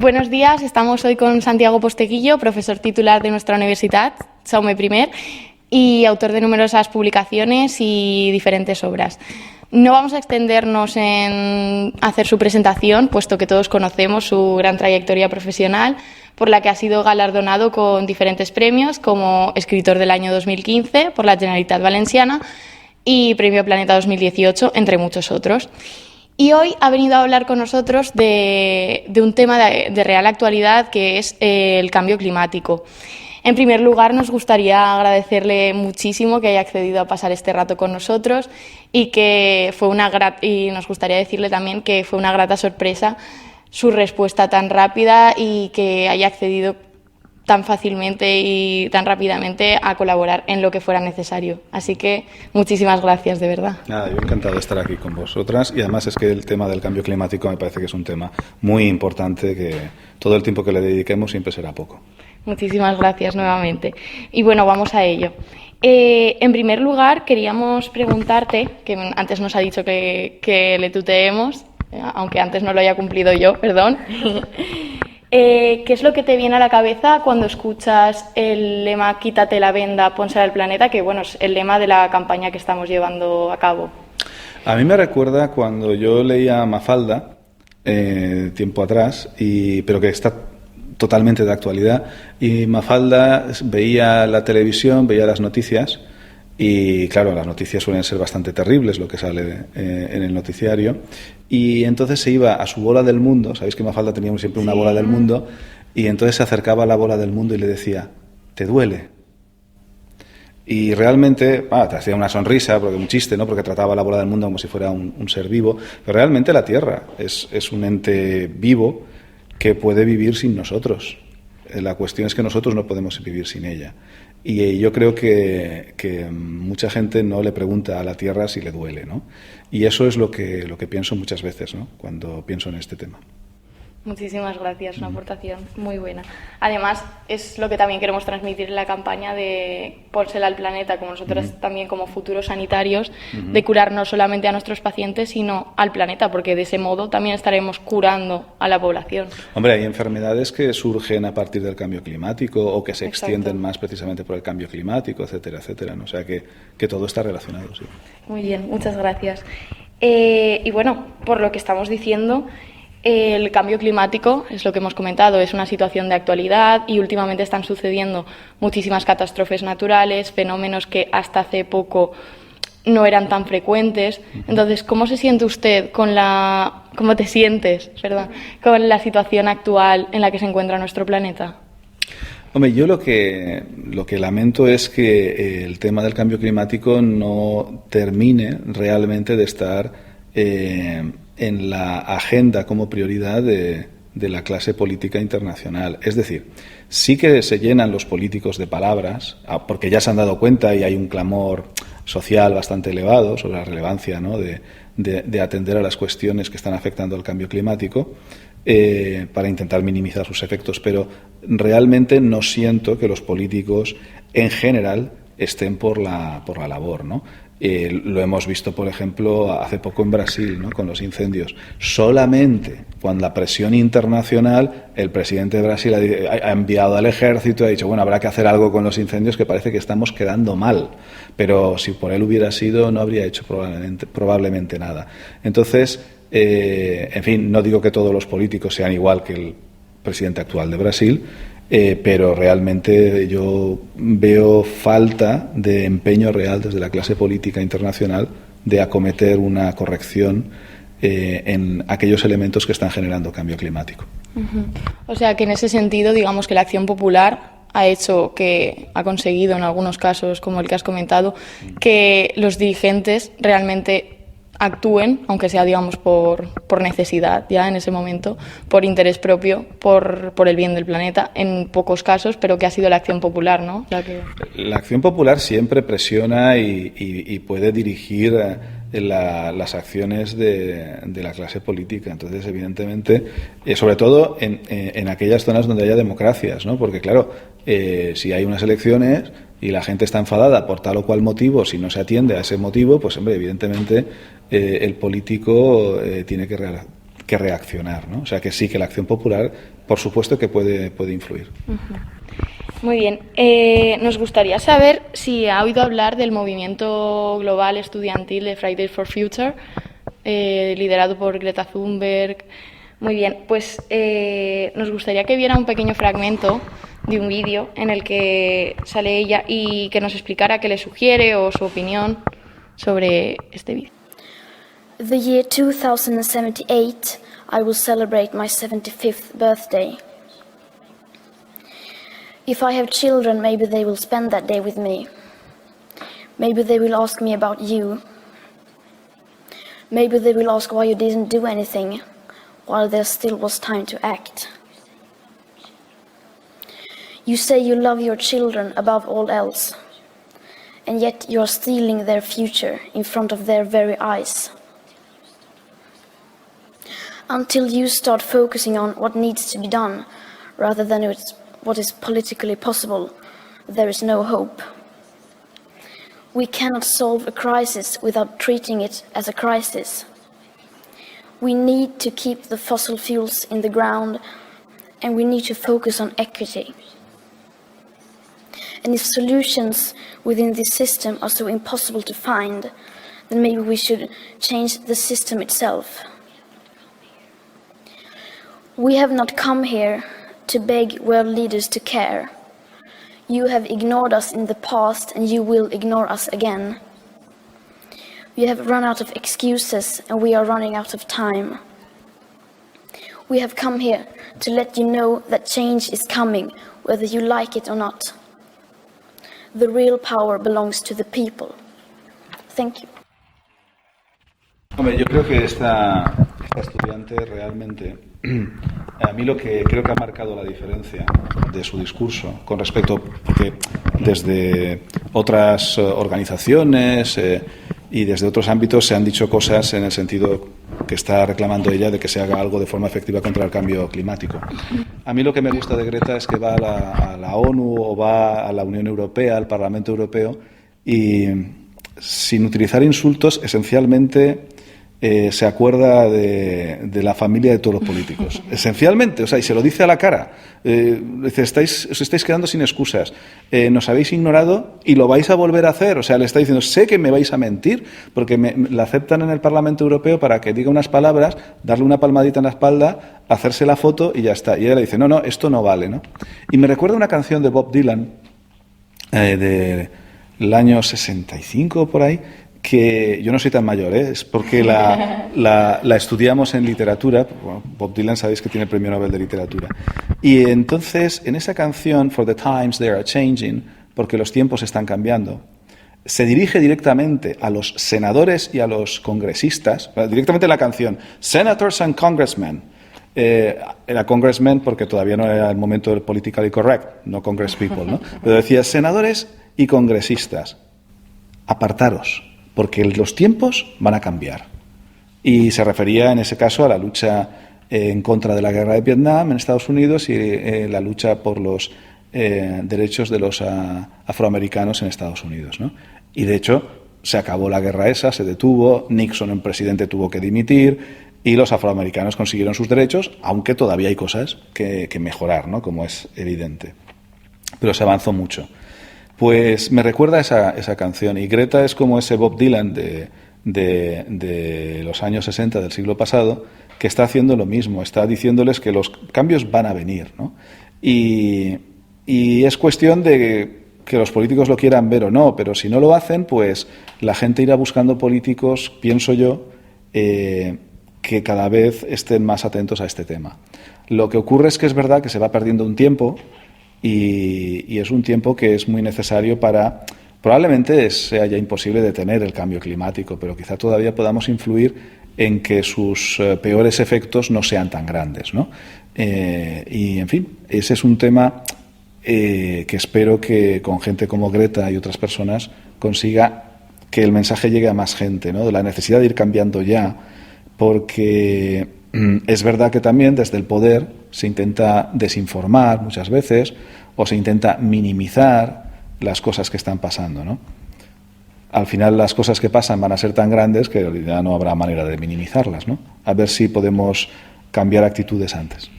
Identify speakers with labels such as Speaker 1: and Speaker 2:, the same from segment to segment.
Speaker 1: Buenos días, estamos hoy con Santiago Posteguillo, profesor titular de nuestra universidad, Jaume I, y autor de numerosas publicaciones y diferentes obras. No vamos a extendernos en hacer su presentación, puesto que todos conocemos su gran trayectoria profesional, por la que ha sido galardonado con diferentes premios, como Escritor del año 2015 por la Generalitat Valenciana y Premio Planeta 2018, entre muchos otros. Y hoy ha venido a hablar con nosotros de un tema de real actualidad, que es el cambio climático. En primer lugar, nos gustaría agradecerle muchísimo que haya accedido a pasar este rato con nosotros y nos gustaría decirle también que fue una grata sorpresa su respuesta tan rápida y que haya accedido tan fácilmente y tan rápidamente a colaborar en lo que fuera necesario. Así que muchísimas gracias, de verdad.
Speaker 2: Nada, yo encantado de estar aquí con vosotras, y además es que el tema del cambio climático me parece que es un tema muy importante, que todo el tiempo que le dediquemos siempre será poco.
Speaker 1: Muchísimas gracias nuevamente. Y bueno, vamos a ello. En primer lugar, queríamos preguntarte, que antes nos ha dicho que le tuteemos, aunque antes no lo haya cumplido yo, perdón. ¿Qué es lo que te viene a la cabeza cuando escuchas el lema "Quítate la venda, pónsela al planeta", que bueno, es el lema de la campaña que estamos llevando a cabo?
Speaker 2: A mí me recuerda cuando yo leía Mafalda, tiempo atrás, pero que está totalmente de actualidad, y Mafalda veía la televisión, veía las noticias, y claro, las noticias suelen ser bastante terribles, lo que sale en el noticiario, y entonces se iba a su bola del mundo. Sabéis que Mafalda teníamos siempre una bola del mundo, y entonces se acercaba a la bola del mundo y le decía: ¿te duele? Y realmente, te hacía una sonrisa, porque un chiste, ¿no? Porque trataba la bola del mundo como si fuera un ser vivo, pero realmente la Tierra es un ente vivo que puede vivir sin nosotros. La cuestión es que nosotros no podemos vivir sin ella. Y yo creo que mucha gente no le pregunta a la Tierra si le duele, ¿no? Y eso es lo que pienso muchas veces, ¿no?, cuando pienso en este tema.
Speaker 1: Muchísimas gracias, una aportación muy buena. Además, es lo que también queremos transmitir en la campaña de pónsela al planeta, como nosotros también como futuros sanitarios, de curar no solamente a nuestros pacientes, sino al planeta, porque de ese modo también estaremos curando a la población.
Speaker 2: Hombre, hay enfermedades que surgen a partir del cambio climático o que se extienden más precisamente por el cambio climático, etcétera, etcétera, ¿no? O sea que todo está relacionado, sí.
Speaker 1: Muy bien, muchas gracias. Y bueno, por lo que estamos diciendo, el cambio climático, es lo que hemos comentado, es una situación de actualidad y últimamente están sucediendo muchísimas catástrofes naturales, fenómenos que hasta hace poco no eran tan frecuentes. Entonces, ¿cómo se siente usted cómo te sientes, con la situación actual en la que se encuentra nuestro planeta?
Speaker 2: Hombre, yo lo que lamento es que el tema del cambio climático no termine realmente de estar en la agenda como prioridad de la clase política internacional. Es decir, sí que se llenan los políticos de palabras, porque ya se han dado cuenta y hay un clamor social bastante elevado sobre la relevancia, ¿no?, de atender a las cuestiones que están afectando al cambio climático, para intentar minimizar sus efectos, pero realmente no siento que los políticos en general estén por la labor, ¿no? Lo hemos visto, por ejemplo, hace poco en Brasil, ¿no?, con los incendios. Solamente con la presión internacional, el presidente de Brasil ha enviado al ejército, ha dicho, bueno, habrá que hacer algo con los incendios, que parece que estamos quedando mal. Pero si por él hubiera sido, no habría hecho probablemente nada. Entonces, en fin, no digo que todos los políticos sean igual que el presidente actual de Brasil, pero realmente yo veo falta de empeño real desde la clase política internacional de acometer una corrección en aquellos elementos que están generando cambio climático.
Speaker 1: O sea que en ese sentido, digamos que la acción popular ha conseguido en algunos casos, como el que has comentado, que los dirigentes realmente actúen, aunque sea, digamos, por necesidad ya en ese momento, por interés propio, por el bien del planeta, en pocos casos, pero que ha sido la acción popular, ¿no?
Speaker 2: La acción popular siempre presiona y puede dirigir las acciones de la clase política. Entonces, evidentemente, sobre todo en aquellas zonas donde haya democracias, ¿no? Porque, claro, si hay unas elecciones y la gente está enfadada por tal o cual motivo, si no se atiende a ese motivo, pues, hombre, evidentemente el político tiene que reaccionar, ¿no? O sea que sí, que la acción popular por supuesto que puede influir.
Speaker 1: Muy bien. Nos gustaría saber si ha oído hablar del movimiento global estudiantil de Fridays for Future, liderado por Greta Thunberg. Muy bien, pues nos gustaría que viera un pequeño fragmento de un vídeo en el que sale ella y que nos explicara qué le sugiere o su opinión sobre este vídeo.
Speaker 3: The year 2078, I will celebrate my 75th birthday. If I have children, maybe they will spend that day with me. Maybe they will ask me about you. Maybe they will ask why you didn't do anything while there still was time to act. You say you love your children above all else, and yet you are stealing their future in front of their very eyes. Until you start focusing on what needs to be done rather than what is politically possible, there is no hope. We cannot solve a crisis without treating it as a crisis. We need to keep the fossil fuels in the ground, and we need to focus on equity. And if solutions within this system are so impossible to find, then maybe we should change the system itself. We have not come here to beg world leaders to care. You have ignored us in the past, and you will ignore us again. We have run out of excuses, and we are running out of time. We have come here to let you know that change is coming, whether you like it or not. The real power belongs to the people. Thank you.
Speaker 2: Hombre, yo creo que esta estudiante realmente, a mí lo que creo que ha marcado la diferencia de su discurso con respecto, porque desde otras organizaciones y desde otros ámbitos se han dicho cosas en el sentido que está reclamando ella de que se haga algo de forma efectiva contra el cambio climático. A mí lo que me gusta de Greta es que va a la ONU o va a la Unión Europea, al Parlamento Europeo, y sin utilizar insultos, esencialmente se acuerda de la familia de todos los políticos. Esencialmente, o sea, y se lo dice a la cara. Dice, os estáis quedando sin excusas. Nos habéis ignorado y lo vais a volver a hacer. O sea, le está diciendo, sé que me vais a mentir, porque la aceptan en el Parlamento Europeo para que diga unas palabras, darle una palmadita en la espalda, hacerse la foto y ya está. Y ella le dice, no, esto no vale, ¿no? Y me recuerda una canción de Bob Dylan, del año 65 por ahí, que yo no soy tan mayor, es porque la estudiamos en literatura. Bob Dylan, sabéis que tiene el Premio Nobel de Literatura. Y entonces, en esa canción, For the Times They Are Changing, porque los tiempos están cambiando, se dirige directamente a los senadores y a los congresistas, directamente en la canción, Senators and Congressmen. Era Congressmen porque todavía no era el momento del politically correct, no Congress people, ¿no? Pero decía, senadores y congresistas, apartaros, porque los tiempos van a cambiar. Y se refería en ese caso a la lucha en contra de la guerra de Vietnam en Estados Unidos y la lucha por los derechos de los afroamericanos en Estados Unidos, ¿no? Y de hecho se acabó la guerra esa, se detuvo, Nixon, el presidente, tuvo que dimitir y los afroamericanos consiguieron sus derechos, aunque todavía hay cosas que mejorar, ¿no? Como es evidente. Pero se avanzó mucho. Pues me recuerda esa canción, y Greta es como ese Bob Dylan de los años 60 del siglo pasado, que está haciendo lo mismo, está diciéndoles que los cambios van a venir, ¿no? Y es cuestión de que los políticos lo quieran ver o no, pero si no lo hacen, pues la gente irá buscando políticos, pienso yo, que cada vez estén más atentos a este tema. Lo que ocurre es que es verdad que se va perdiendo un tiempo, y es un tiempo que es muy necesario para, probablemente sea ya imposible detener el cambio climático, pero quizá todavía podamos influir en que sus peores efectos no sean tan grandes, ¿no? Y, en fin, ese es un tema que espero que con gente como Greta y otras personas consiga que el mensaje llegue a más gente, ¿no? De la necesidad de ir cambiando ya, porque es verdad que también desde el poder se intenta desinformar muchas veces o se intenta minimizar las cosas que están pasando, ¿no? Al final las cosas que pasan van a ser tan grandes que ya no habrá manera de minimizarlas, ¿no? A ver si podemos cambiar actitudes antes.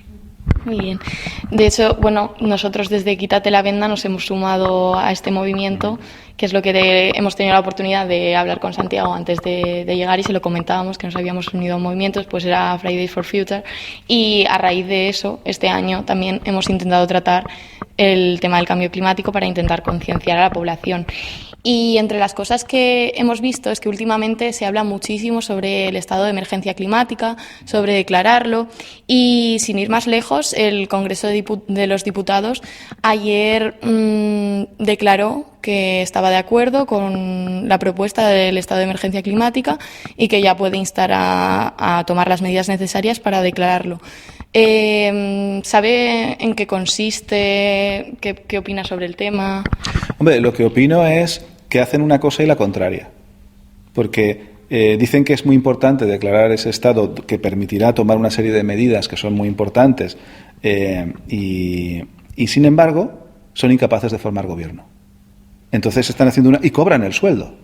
Speaker 1: Muy bien. De hecho, bueno, nosotros desde Quítate la Venda nos hemos sumado a este movimiento, que es lo que hemos tenido la oportunidad de hablar con Santiago antes de llegar y se lo comentábamos, que nos habíamos unido a un movimiento, pues era Fridays for Future, y a raíz de eso, este año también hemos intentado tratar el tema del cambio climático para intentar concienciar a la población. Y entre las cosas que hemos visto es que últimamente se habla muchísimo sobre el estado de emergencia climática, sobre declararlo, y sin ir más lejos, el Congreso de los Diputados ayer declaró que estaba de acuerdo con la propuesta del estado de emergencia climática y que ya puede instar a tomar las medidas necesarias para declararlo. ¿Sabe en qué consiste? ¿Qué opina sobre el tema?
Speaker 2: Hombre, lo que opino es que hacen una cosa y la contraria. Porque dicen que es muy importante declarar ese estado que permitirá tomar una serie de medidas que son muy importantes y sin embargo son incapaces de formar gobierno. Entonces están haciendo y cobran el sueldo.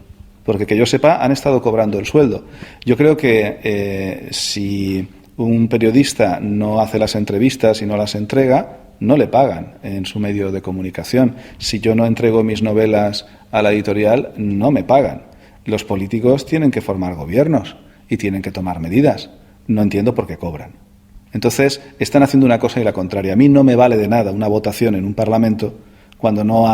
Speaker 2: Porque que yo sepa, han estado cobrando el sueldo. Yo creo que si un periodista no hace las entrevistas y no las entrega, no le pagan en su medio de comunicación. Si yo no entrego mis novelas a la editorial, no me pagan. Los políticos tienen que formar gobiernos y tienen que tomar medidas. No entiendo por qué cobran. Entonces, están haciendo una cosa y la contraria. A mí no me vale de nada una votación en un parlamento cuando no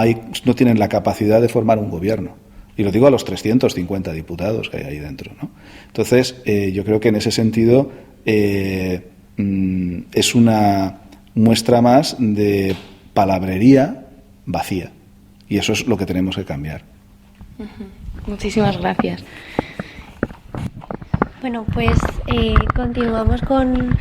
Speaker 2: tienen la capacidad de formar un gobierno. Y lo digo a los 350 diputados que hay ahí dentro, ¿no? Entonces, yo creo que en ese sentido es una muestra más de palabrería vacía. Y eso es lo que tenemos que cambiar.
Speaker 1: Muchísimas gracias.
Speaker 4: Bueno, pues continuamos con...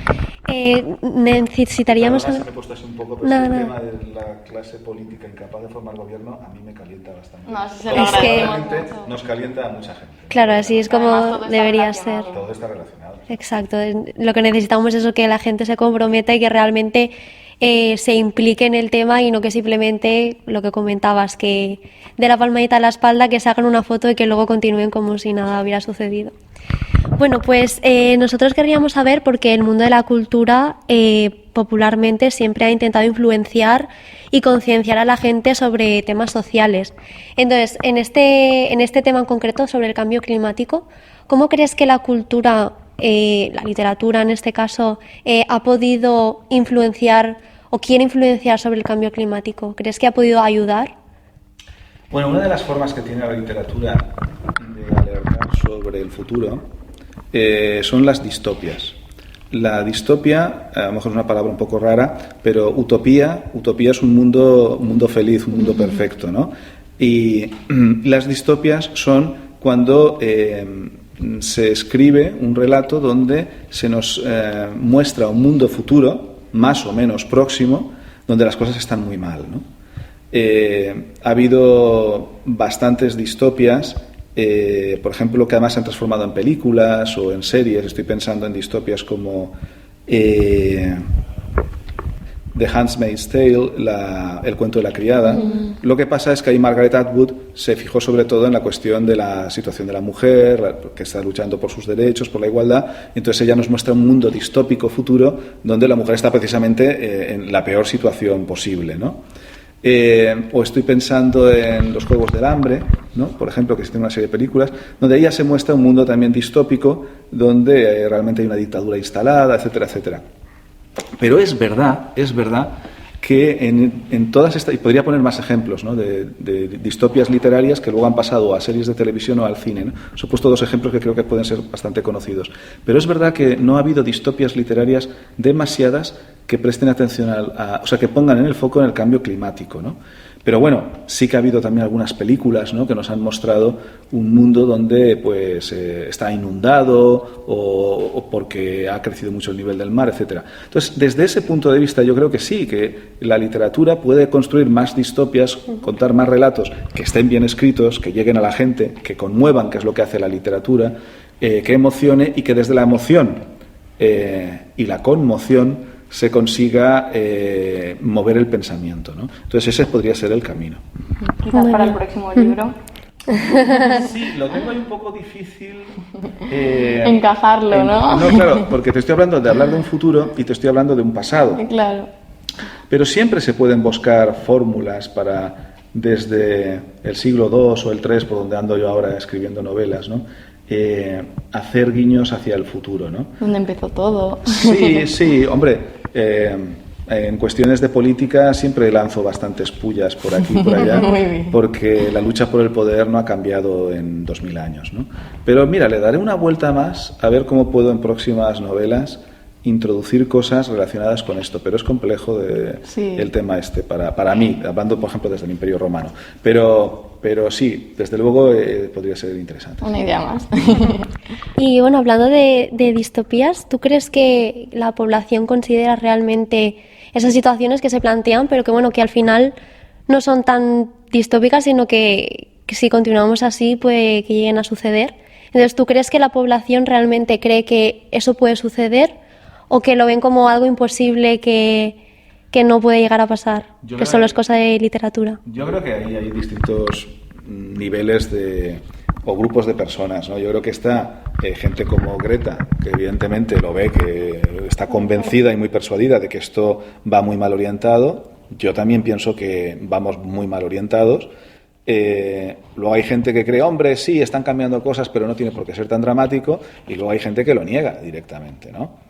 Speaker 4: necesitaríamos...
Speaker 2: Perdona, me he puesto así un poco, pero el tema de la clase política incapaz de formar gobierno a mí me calienta bastante.
Speaker 1: No, se lo agradecemos mucho.
Speaker 2: Nos calienta a mucha gente.
Speaker 4: Claro, así es como debería ser.
Speaker 2: Todo está relacionado.
Speaker 4: Exacto. Lo que necesitamos es eso, que la gente se comprometa y que realmente se implique en el tema y no que simplemente lo que comentabas, que de la palmadita a la espalda, que se hagan una foto y que luego continúen como si nada hubiera sucedido. Bueno, pues nosotros querríamos saber, porque el mundo de la cultura popularmente siempre ha intentado influenciar y concienciar a la gente sobre temas sociales. Entonces, en este tema en concreto, sobre el cambio climático, ¿cómo crees que la cultura, la literatura en este caso, ha podido influenciar o quiere influenciar sobre el cambio climático? ¿Crees que ha podido ayudar?
Speaker 2: Bueno, una de las formas que tiene la literatura de alertar sobre el futuro son las distopias. La distopia, a lo mejor es una palabra un poco rara, pero utopía es un mundo feliz, un mundo perfecto, ¿no? Y las distopias son cuando se escribe un relato donde se nos muestra un mundo futuro, más o menos próximo, donde las cosas están muy mal, ¿no? Ha habido bastantes distopias, por ejemplo, que además se han transformado en películas o en series. Estoy pensando en distopias como The Handmaid's Tale, el cuento de la criada. Lo que pasa es que ahí Margaret Atwood se fijó sobre todo en la cuestión de la situación de la mujer, que está luchando por sus derechos, por la igualdad. Entonces ella nos muestra un mundo distópico futuro donde la mujer está precisamente en la peor situación posible, ¿no? O estoy pensando en Los Juegos del Hambre, ¿no? Por ejemplo, que existe una serie de películas donde ella se muestra un mundo también distópico donde realmente hay una dictadura instalada, etcétera, etcétera. Pero es verdad que en todas estas, y podría poner más ejemplos, ¿no?, de distopias literarias que luego han pasado a series de televisión o al cine, ¿no? Os he puesto dos ejemplos que creo que pueden ser bastante conocidos. Pero es verdad que no ha habido distopias literarias demasiadas que presten atención o sea, que pongan en el foco en el cambio climático, ¿no? Pero bueno, sí que ha habido también algunas películas, ¿no?, que nos han mostrado un mundo donde pues está inundado o porque ha crecido mucho el nivel del mar, etcétera. Entonces, desde ese punto de vista, yo creo que sí, que la literatura puede construir más distopias, contar más relatos que estén bien escritos, que lleguen a la gente, que conmuevan, que es lo que hace la literatura, que emocione y que desde la emoción y la conmoción se consiga mover el pensamiento, ¿no? Entonces ese podría ser el camino.
Speaker 1: Quizás para el próximo libro.
Speaker 2: Sí, lo tengo ahí un poco difícil.
Speaker 1: Encajarlo, ¿no?
Speaker 2: No, claro, porque te estoy hablando de hablar de un futuro y te estoy hablando de un pasado.
Speaker 1: Claro.
Speaker 2: Pero siempre se pueden buscar fórmulas para, desde el siglo II o el III, por donde ando yo ahora escribiendo novelas, ¿no? Hacer guiños hacia el futuro, ¿no?
Speaker 1: Donde empezó todo.
Speaker 2: Sí, sí, hombre, en cuestiones de política siempre lanzo bastantes pullas por aquí y por allá, porque la lucha por el poder no ha cambiado en 2000 años, ¿no? Pero mira, le daré una vuelta más a ver cómo puedo en próximas novelas introducir cosas relacionadas con esto, pero es complejo el tema este para mí, hablando por ejemplo desde el Imperio Romano, pero sí, desde luego podría ser interesante.
Speaker 1: Una idea más.
Speaker 4: Y bueno, hablando de distopías, ¿tú crees que la población considera realmente esas situaciones que se plantean, pero que bueno, que al final no son tan distópicas, sino que si continuamos así puede que lleguen a suceder? Entonces, ¿tú crees que la población realmente cree que eso puede suceder o que lo ven como algo imposible que no puede llegar a pasar, que solo es cosa de literatura?
Speaker 2: Yo creo que ahí hay distintos niveles o grupos de personas, ¿no? Yo creo que está gente como Greta, que evidentemente lo ve, que está convencida y muy persuadida de que esto va muy mal orientado. Yo también pienso que vamos muy mal orientados. Luego hay gente que cree, hombre, sí, están cambiando cosas, pero no tiene por qué ser tan dramático. Y luego hay gente que lo niega directamente, ¿no?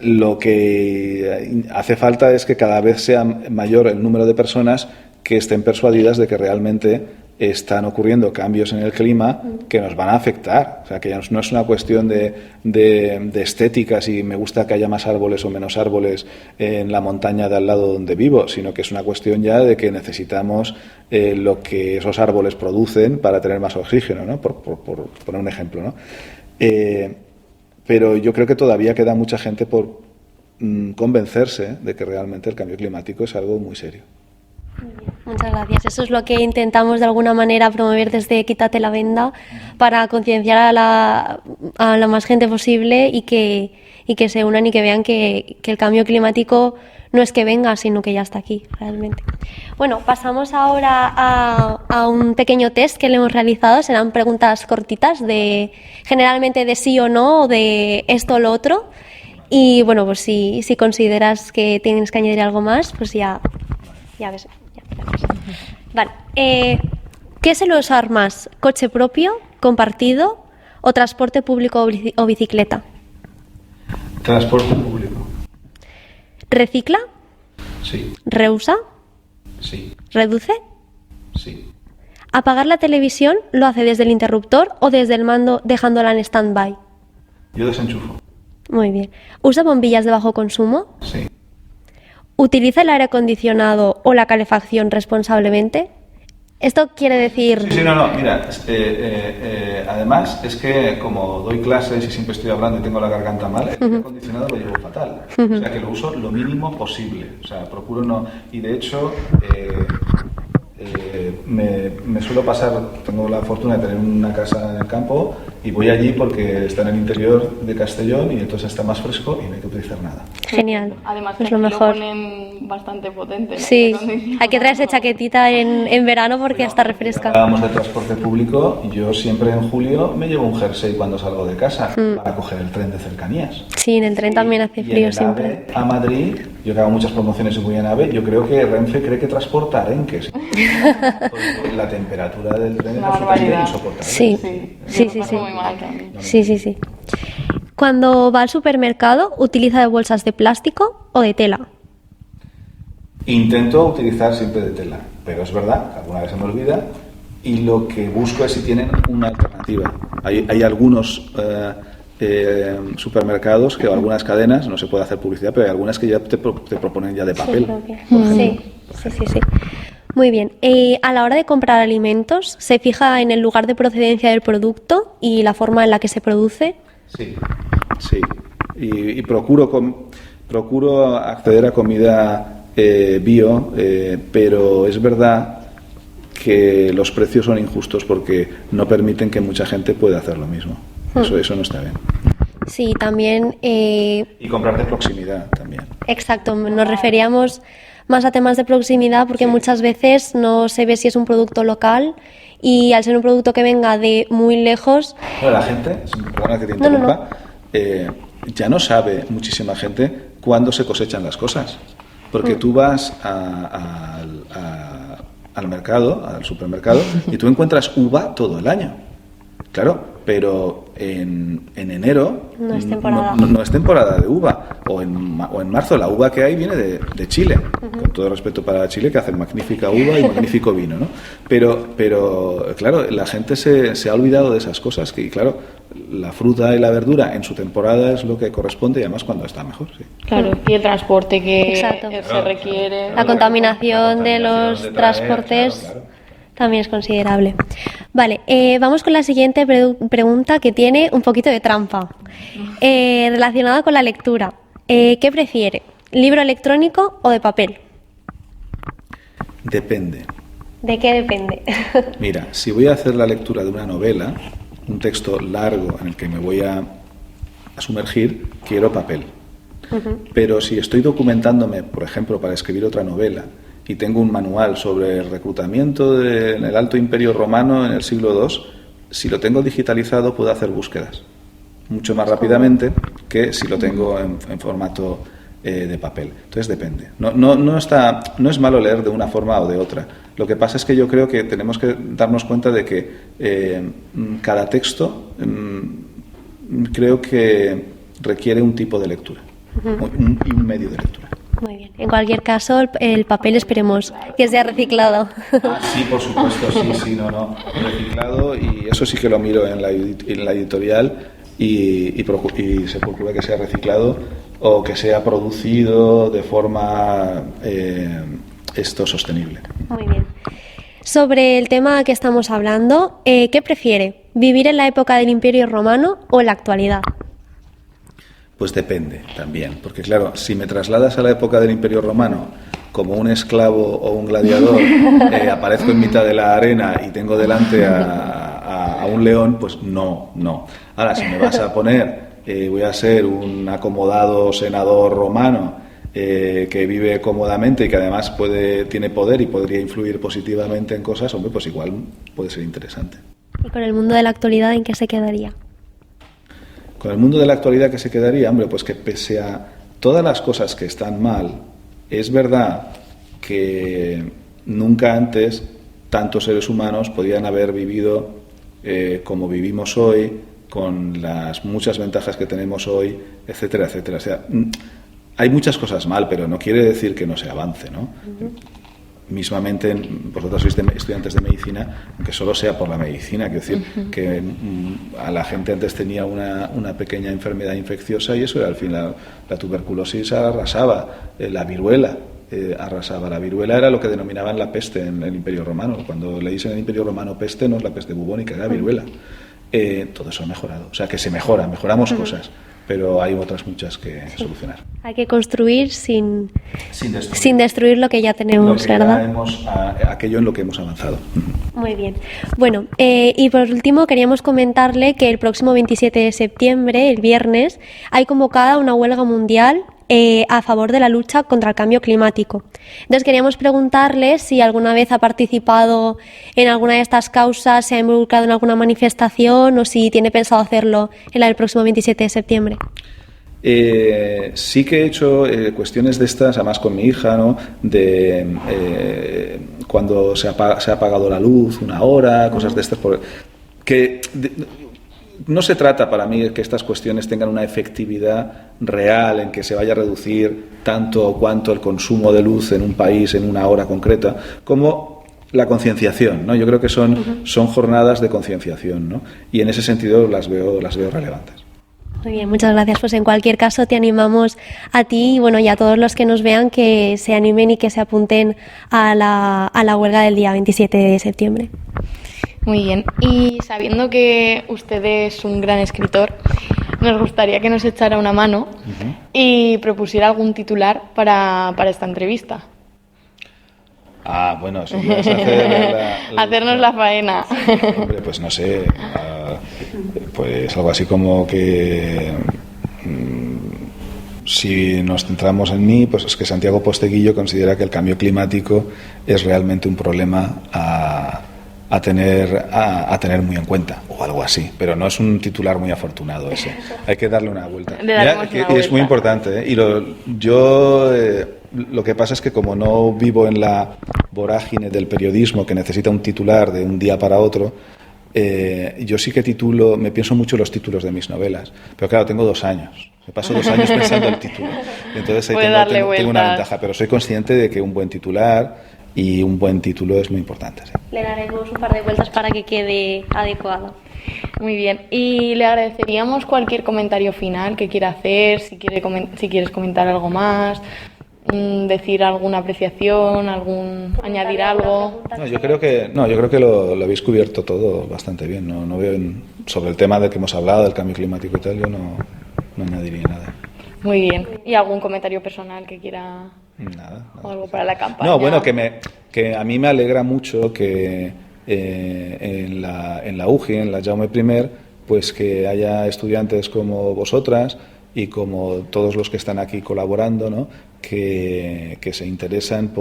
Speaker 2: Lo que hace falta es que cada vez sea mayor el número de personas que estén persuadidas de que realmente están ocurriendo cambios en el clima que nos van a afectar. O sea, que ya no es una cuestión de estética, si me gusta que haya más árboles o menos árboles en la montaña de al lado donde vivo, sino que es una cuestión ya de que necesitamos lo que esos árboles producen para tener más oxígeno, ¿no? Por poner un ejemplo, ¿no? Pero yo creo que todavía queda mucha gente por convencerse de que realmente el cambio climático es algo muy serio.
Speaker 4: Muchas gracias. Eso es lo que intentamos de alguna manera promover desde Quítate la Venda, para concienciar a la más gente posible y que se unan y que vean que el cambio climático no es que venga, sino que ya está aquí, realmente. Bueno, pasamos ahora a un pequeño test que le hemos realizado. Serán preguntas cortitas, generalmente de sí o no, o de esto o lo otro. Y bueno, pues si consideras que tienes que añadir algo más, pues ya ves. Vale. ¿Qué suele usar más? ¿Coche propio, compartido o transporte público o bicicleta?
Speaker 2: Transporte público.
Speaker 4: ¿Recicla?
Speaker 2: Sí.
Speaker 4: ¿Reusa?
Speaker 2: Sí.
Speaker 4: ¿Reduce?
Speaker 2: Sí.
Speaker 4: ¿Apagar la televisión lo hace desde el interruptor o desde el mando dejándola en stand-by?
Speaker 2: Yo desenchufo.
Speaker 4: Muy bien. ¿Usa bombillas de bajo consumo?
Speaker 2: Sí.
Speaker 4: ¿Utiliza el aire acondicionado o la calefacción responsablemente? Esto quiere decir...
Speaker 2: Sí, no, mira, además es que como doy clases y siempre estoy hablando y tengo la garganta mal, el aire acondicionado lo llevo fatal. O sea, que lo uso lo mínimo posible. O sea, procuro no... Y de hecho, me suelo pasar, tengo la fortuna de tener una casa en el campo y voy allí porque está en el interior de Castellón y entonces está más fresco y no hay que utilizar nada.
Speaker 4: Genial.
Speaker 1: Además,
Speaker 4: es
Speaker 1: que
Speaker 4: lo
Speaker 1: aquí
Speaker 4: mejor.
Speaker 1: Lo ponen bastante potente, ¿no?
Speaker 4: Sí, hay que traerse chaquetita en verano porque está refresca.
Speaker 2: Hablábamos de transporte público, yo siempre en julio me llevo un jersey cuando salgo de casa para coger el tren de cercanías.
Speaker 4: Sí, en el tren también hace frío
Speaker 2: en
Speaker 4: siempre.
Speaker 2: AVE a Madrid, yo que hago muchas promociones en Guayana AVE, yo creo que Renfe cree que transporta arenques. Porque la temperatura del tren es absolutamente insoportable.
Speaker 4: Sí.
Speaker 1: Muy mal también.
Speaker 4: Sí. Cuando va al supermercado, ¿utiliza de bolsas de plástico o de tela?
Speaker 2: Intento utilizar siempre de tela, pero es verdad que alguna vez se me olvida y lo que busco es si tienen una alternativa. Hay algunos supermercados que, o algunas cadenas, no se puede hacer publicidad, pero hay algunas que ya te proponen ya de papel.
Speaker 4: Sí. Muy bien. A la hora de comprar alimentos, ¿se fija en el lugar de procedencia del producto y la forma en la que se produce?
Speaker 2: Sí. Y procuro acceder a comida bio, pero es verdad que los precios son injustos porque no permiten que mucha gente pueda hacer lo mismo. Eso no está bien.
Speaker 4: Sí, también...
Speaker 2: Y comprar de proximidad también.
Speaker 4: Exacto, nos referíamos más a temas de proximidad, porque muchas veces no se ve si es un producto local y al ser un producto que venga de muy lejos...
Speaker 2: Bueno, la gente, perdona que te interrumpa, ya no sabe muchísima gente cuándo se cosechan las cosas. Porque tú vas al mercado, al supermercado, y tú encuentras uva todo el año. Claro, pero en enero
Speaker 4: no es temporada,
Speaker 2: no es temporada de uva. O en marzo la uva que hay viene de Chile. Con todo respeto para Chile, que hacen magnífica uva y magnífico vino, ¿no? Pero claro, la gente se ha olvidado de esas cosas. Y claro, la fruta y la verdura en su temporada es lo que corresponde y además cuando está mejor. Sí.
Speaker 1: Claro, y el transporte que
Speaker 4: Exacto.
Speaker 1: se requiere.
Speaker 4: La contaminación de los transportes...
Speaker 2: Claro.
Speaker 4: También es considerable. Vale, vamos con la siguiente pregunta, que tiene un poquito de trampa. Relacionada con la lectura. ¿Qué prefiere? ¿Libro electrónico o de papel?
Speaker 2: Depende.
Speaker 4: ¿De qué depende?
Speaker 2: Mira, si voy a hacer la lectura de una novela, un texto largo en el que me voy a sumergir, quiero papel. Pero si estoy documentándome, por ejemplo, para escribir otra novela, y tengo un manual sobre el reclutamiento en el Alto Imperio Romano en el siglo II, si lo tengo digitalizado puedo hacer búsquedas mucho más rápidamente que si lo tengo en formato de papel. Entonces depende. No es malo leer de una forma o de otra. Lo que pasa es que yo creo que tenemos que darnos cuenta de que cada texto creo que requiere un tipo de lectura y un medio de lectura.
Speaker 4: Muy bien. En cualquier caso, el papel esperemos que sea reciclado.
Speaker 2: Sí, por supuesto, sí, no. Reciclado, y eso sí que lo miro en la editorial y se procura que sea reciclado o que sea producido de forma sostenible.
Speaker 4: Muy bien. Sobre el tema que estamos hablando, ¿qué prefiere? ¿Vivir en la época del Imperio Romano o en la actualidad?
Speaker 2: Pues depende también, porque claro, si me trasladas a la época del Imperio Romano como un esclavo o un gladiador, aparezco en mitad de la arena y tengo delante a un león, pues no. Ahora, si me vas a poner, voy a ser un acomodado senador romano que vive cómodamente y que además tiene poder y podría influir positivamente en cosas, hombre, pues igual puede ser interesante.
Speaker 4: ¿Y con el mundo de la actualidad en qué se quedaría?
Speaker 2: Con el mundo de la actualidad, ¿qué se quedaría? Hombre, pues que pese a todas las cosas que están mal, es verdad que nunca antes tantos seres humanos podían haber vivido como vivimos hoy, con las muchas ventajas que tenemos hoy, etcétera, etcétera. O sea, hay muchas cosas mal, pero no quiere decir que no se avance, ¿no? Mismamente, vosotros sois estudiantes de medicina, aunque solo sea por la medicina, quiero decir que a la gente antes tenía una pequeña enfermedad infecciosa y eso era al final la tuberculosis arrasaba, la viruela arrasaba. La viruela era lo que denominaban la peste en el Imperio Romano. Cuando le dicen en el Imperio Romano peste, no es la peste bubónica, era viruela. Todo eso ha mejorado, o sea que mejoramos cosas, pero hay otras muchas que solucionar.
Speaker 4: Hay que construir sin destruir lo que ya tenemos, ¿verdad?
Speaker 2: Aquello en lo que hemos avanzado.
Speaker 4: Muy bien. Bueno, y por último queríamos comentarle que el próximo 27 de septiembre, el viernes, hay convocada una huelga mundial a favor de la lucha contra el cambio climático. Entonces queríamos preguntarle si alguna vez ha participado en alguna de estas causas, se ha involucrado en alguna manifestación o si tiene pensado hacerlo en la del próximo 27 de septiembre.
Speaker 2: Sí que he hecho cuestiones de estas, además con mi hija, ¿no? De cuando se ha apagado la luz una hora, cosas de estas. No se trata para mí de que estas cuestiones tengan una efectividad real en que se vaya a reducir tanto o cuanto el consumo de luz en un país en una hora concreta, como la concienciación, ¿no? Yo creo que son jornadas de concienciación, ¿no? Y en ese sentido las veo relevantes.
Speaker 4: Muy bien, muchas gracias. Pues en cualquier caso te animamos a ti y a todos los que nos vean que se animen y que se apunten a la huelga del día 27 de septiembre.
Speaker 1: Muy bien. Y sabiendo que usted es un gran escritor, nos gustaría que nos echara una mano y propusiera algún titular para esta entrevista.
Speaker 2: Bueno, si quieres hacer
Speaker 1: hacernos la faena.
Speaker 2: Hombre, pues no sé, pues algo así como que si nos centramos en mí, pues es que Santiago Posteguillo considera que el cambio climático es realmente un problema a tener muy en cuenta, o algo así, pero no es un titular muy afortunado ese. Hay que darle una vuelta. Es muy importante, ¿eh? Lo que pasa es que como no vivo en la vorágine del periodismo que necesita un titular de un día para otro, yo sí que me pienso mucho en los títulos de mis novelas, pero claro, tengo 2 años. Me paso 2 años pensando el título. Entonces ahí tengo una ventaja, pero soy consciente de que un buen titular y un buen título es muy importante. Sí.
Speaker 4: Le daremos un par de vueltas para que quede adecuado.
Speaker 1: Muy bien. Y le agradeceríamos cualquier comentario final que quiera hacer, si quieres comentar algo más, decir alguna apreciación, añadir algo.
Speaker 2: Yo creo que lo habéis cubierto todo bastante bien. No veo sobre el tema del que hemos hablado, del cambio climático y tal, yo no añadiría nada.
Speaker 1: Muy bien. ¿Y algún comentario personal que quiera?
Speaker 2: Nada.
Speaker 1: O algo para la campaña.
Speaker 2: No, bueno, que a mí me alegra mucho que en la UGI, en la Jaume I, pues que haya estudiantes como vosotras y como todos los que están aquí colaborando, ¿no? que se interesan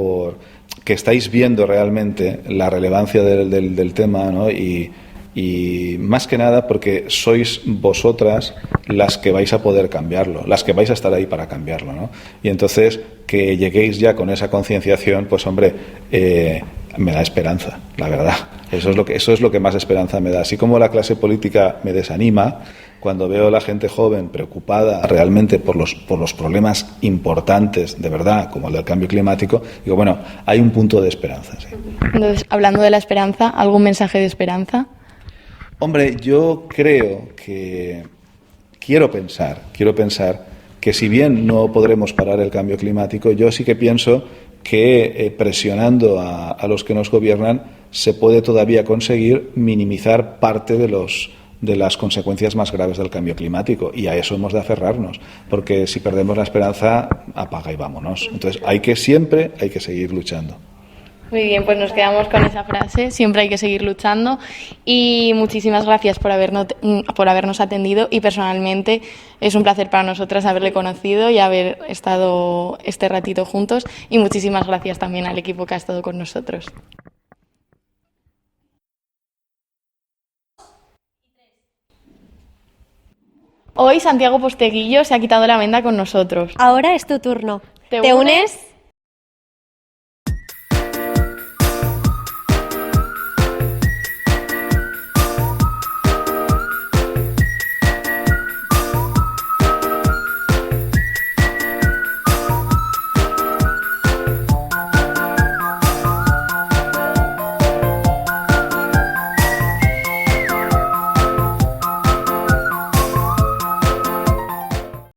Speaker 2: que estáis viendo realmente la relevancia del tema, ¿no? Y más que nada porque sois vosotras las que vais a poder cambiarlo, las que vais a estar ahí para cambiarlo, ¿no? Y entonces que lleguéis ya con esa concienciación, pues hombre, me da esperanza, la verdad. Eso es lo que más esperanza me da. Así como la clase política me desanima, cuando veo a la gente joven preocupada realmente por los problemas importantes, de verdad, como el del cambio climático, digo, bueno, hay un punto de esperanza. Sí.
Speaker 1: Entonces, hablando de la esperanza, ¿algún mensaje de esperanza?
Speaker 2: Hombre, yo quiero pensar que si bien no podremos parar el cambio climático, yo sí que pienso que presionando a los que nos gobiernan se puede todavía conseguir minimizar parte de las consecuencias más graves del cambio climático, y a eso hemos de aferrarnos, porque si perdemos la esperanza, apaga y vámonos. Entonces siempre hay que seguir luchando.
Speaker 1: Muy bien, pues nos quedamos con esa frase, siempre hay que seguir luchando, y muchísimas gracias por habernos atendido, y personalmente es un placer para nosotras haberle conocido y haber estado este ratito juntos, y muchísimas gracias también al equipo que ha estado con nosotros. Hoy Santiago Posteguillo se ha quitado la venda con nosotros.
Speaker 4: Ahora es tu turno.
Speaker 1: ¿Te unes?